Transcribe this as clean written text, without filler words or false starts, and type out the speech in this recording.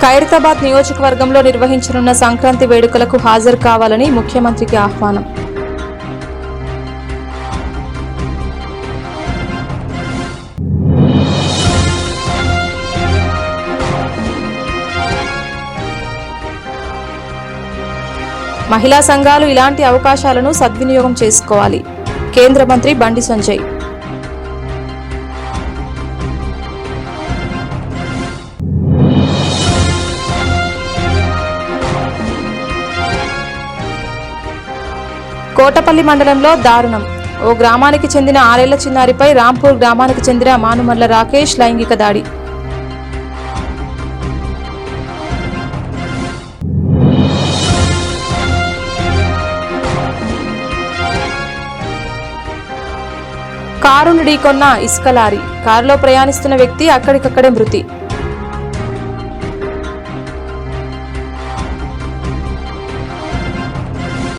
ఖైరతాబాద్ నియోజకవర్గంలో నిర్వహించనున్న సంక్రాంతి వేడుకలకు హాజరు కావాలని ముఖ్యమంత్రికి ఆహ్వానం. మహిళా సంఘాలు ఇలాంటి అవకాశాలను సద్వినియోగం చేసుకోవాలి. కేంద్ర మంత్రి బండి సంజయ్. కోటపల్లి మండలంలో దారుణం. ఓ గ్రామానికి చెందిన 6 ఏళ్ల చిన్నారిపై రాంపూర్ గ్రామానికి చెందిన మానుమల్ల రాకేష్ లైంగిక దాడి. కారును ఢీకొన్న ఇసుక లారీ. కారులో ప్రయాణిస్తున్న వ్యక్తి అక్కడికక్కడే మృతి.